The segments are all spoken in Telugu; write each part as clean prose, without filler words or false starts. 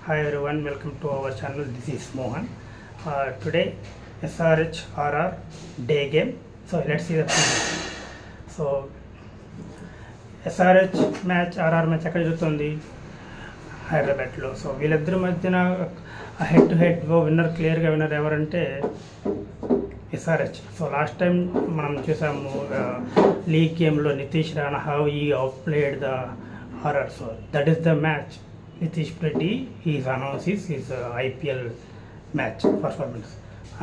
Hi everyone, welcome to our channel. This is Mohan. Today SRH RR day game. So let's see the preview. So SRH match RR match ఎక్కడ జరుగుతుంది? హైదరాబాద్లో. సో వీళ్ళిద్దరి మధ్యన హెడ్ టు హెడ్ విన్నర్ క్లియర్గా విన్నర్ ఎవరంటే SRH. సో లాస్ట్ టైం మనం చూసాము లీగ్ గేమ్లో నితీష్ రాణా హౌ ఈ out played the RR. So that is the match. Nitish Reddy, he is announced his IPL match performance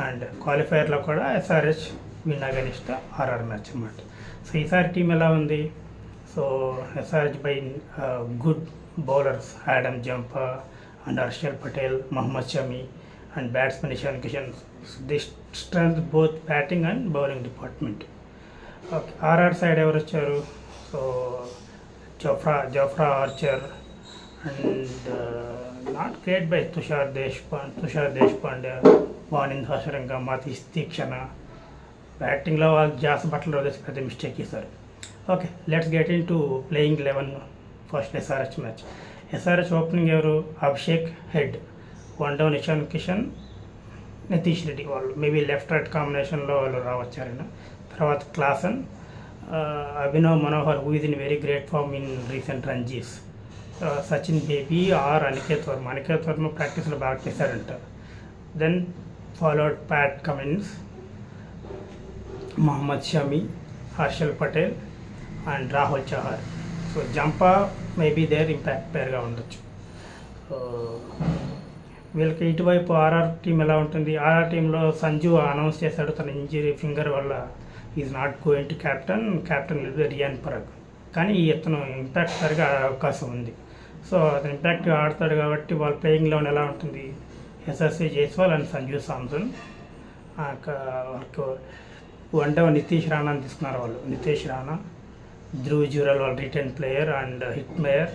and qualifier lo kuda SRH win against RR match anamata. So isar team ela undi. So SRH by good bowlers Adam Jampa and Harshal Patel, Mohammad Shami and batsman Ishan Kishan. They strength both batting and bowling department. Okay, RR side evaru vacharu. So Jofra Archer and not great by Tushar Deshpande, Vanind Hasaranga, Matish Tikshana. Batting lo Jas Butler is a mistake, sir. Okay, let's get into playing 11 first SRH match. SRH opening evaru Abhishek head, one down Ishan Kishan, Nitish Reddy, maybe left right combination lo ravacharina. Tarvata Klassen, Abhinav Manohar, who is in very great form in recent Ranjis. Sachin Baby or Aniket Verma practice lo baga chesaranta. Then followed Pat Cummins, Mohammad Shami, Harshal Patel and Rahul Chahar. So Jampa may be their impact pair ga undochu. వీళ్ళకి ఇటువైపు ఆర్ఆర్ టీం ఎలా ఉంటుంది? ఆర్ఆర్ టీంలో సంజు అనౌన్స్ చేశాడు తన ఇంజరీ ఫింగర్ వల్ల is not going to captain will be Riyan Parag. కానీ ఇతను ఇంపాక్ట్ సరిగా అవకాశం ఉంది. సో అతను ఇంపాక్ట్గా ఆడతాడు కాబట్టి వాళ్ళ ప్లేయింగ్ లెవెన్ ఎలా ఉంటుంది? ఎస్ఎస్సి జైస్వాల్ అండ్ సంజు సామ్సన్. వాళ్ళకు వన్ డే నితీష్ రాణాని తీసుకున్నారు వాళ్ళు. నితీష్ రాణా, ధ్రువ్ జురల్ వాళ్ళ return player and Hetmyer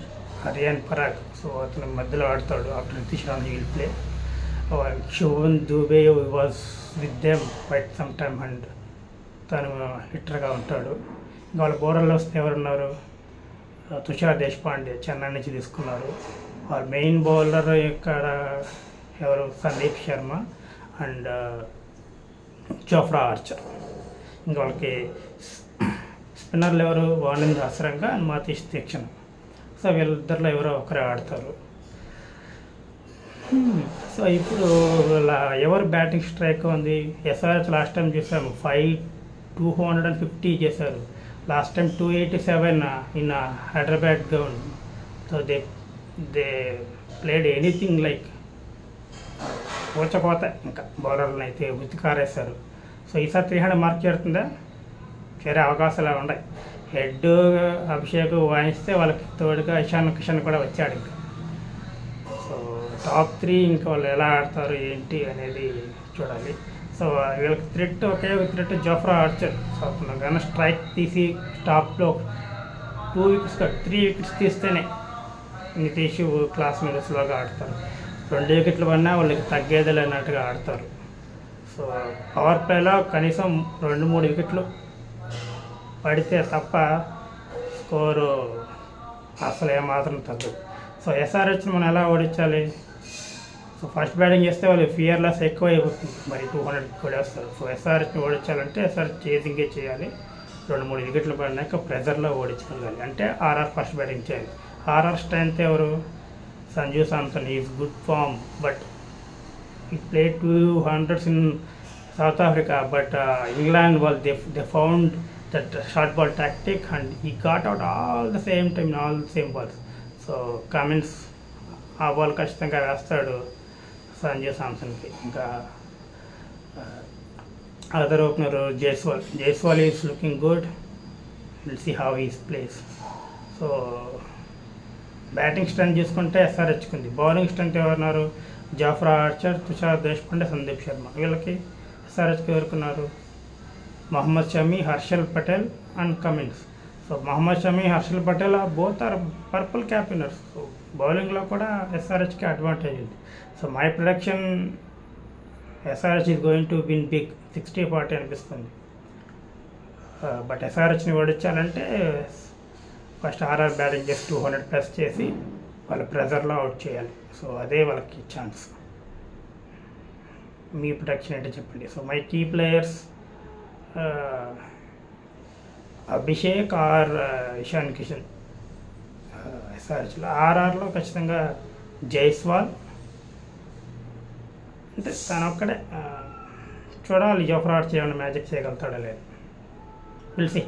Riyan Parag. So అతను మధ్యలో ఆడతాడు. After Nitish Rana will play. Shubham Dubey was with them quite some time and తను హిట్టర్గా ఉంటాడు. ఇంకా వాళ్ళ బౌలర్లో వస్తే ఎవరున్నారు? తుషార్ దేశపాండే చెన్నై నుంచి తీసుకున్నారు. వాళ్ళ మెయిన్ బౌలర్ ఇక్కడ ఎవరు? Sandeep Sharma and Jofra Archer. ఇంకా వాళ్ళకి స్పిన్నర్లు ఎవరు? వానింద్ హసరంగా అండ్ మతీష్ తీక్షణ. సో వీళ్ళిద్దరిలో ఎవరో ఒకరే ఆడతారు. సో ఇప్పుడు ఎవరు బ్యాటింగ్ స్ట్రైక్ ఉంది? SRH లాస్ట్ టైం చూసాము 250 చేశారు. Last time 287 in Hyderabad ground. So they played anything like కోత ఇంకా బౌలర్లను అయితే ఉతికారేశారు. సో ఈసారి 300 మార్క్ చేరుతుందా? చేరే అవకాశాలు ఉన్నాయి. హెడ్ అభిషేక్ వాయిస్తే వాళ్ళకి తోడుగా ఇషాన్ కిషన్ కూడా వచ్చాడు. ఇంకా సో టాప్ 3 ఇంకా వాళ్ళు ఎలా ఆడతారు ఏంటి అనేది చూడాలి. సో వీళ్ళకి థ్రెట్ ఒకే థ్రెట్ జోఫ్రా ఆర్చర్. సో అతను కానీ స్ట్రైక్ తీసి టాప్లో 3 వికెట్స్ తీస్తేనే నితీష్ క్లాస్ స్లోగా ఆడతారు. 2 వికెట్లు పడినా వాళ్ళకి తగ్గేది అన్నట్టుగా ఆడతారు. సో పవర్ ప్లేలో కనీసం 2-3 వికెట్లు పడితే తప్ప స్కోరు అసలు ఏమాత్రం తగ్గదు. సో SRHని మనం ఎలా ఓడించాలి? సో ఫస్ట్ బ్యాటింగ్ చేస్తే వాళ్ళు ఫియర్లెస్ ఎక్కువ అయిపోతుంది. మరి 200 కూడా వస్తారు. సో SRHని ఓడించాలంటే SRH చేసింగే చేయాలి. 2-3 వికెట్లు పడినాక ప్రెజర్లో ఓడించగలగాలి. అంటే RR ఫస్ట్ బ్యాటింగ్ చేయాలి. RR స్ట్రెంత్ ఎవరు? Sanju Samson is good form but he play 200s in South Africa. But England వాళ్ళు they found that short ball tactic and he got out all the same time all the same balls. So Cummins ఆ బాల్ ఖచ్చితంగా వేస్తాడు సంజు సామ్సన్కి. ఇంకా other opener Jaiswal is looking good. Will see how is plays. So batting strength చూసుకుంటే SRHకి ఉంది. బౌలింగ్ స్ట్రెంత్ ఎవరున్నారు? Jofra Archer, Tushar Deshpande, Sandeep Sharma. వీళ్ళకి SRHకి ఎవరుకున్నారు? Mohammed Shami, Harshal Patel and Cummins. So Mohammed Shami, Harshal Patel both are purple cap winners. So బౌలింగ్లో కూడా SRHకి అడ్వాంటేజ్ ఉంది. So my production SRH is going to win big 60-40 అనిపిస్తుంది. బట్ SRHని ఓడించాలంటే ఫస్ట్ RR బ్యాటింగ్ చేసి 200+ చేసి వాళ్ళ ప్రెజర్లో అవుట్ చేయాలి. సో అదే వాళ్ళకి ఛాన్స్. మీ ప్రొటెక్షన్ ఏంటో చెప్పండి. So my key players Abhishek or Ishan Kishan. ఎస్ఆర్హెచ్లో ఆర్ఆర్లో ఖచ్చితంగా జైస్వాల్, అంటే తను ఒక్కడే. చూడాలి జోఫ్రా ఆర్చర్ ఏమైనా మ్యాజిక్ చేయగలుగుతాడో లేదు. పిలిచి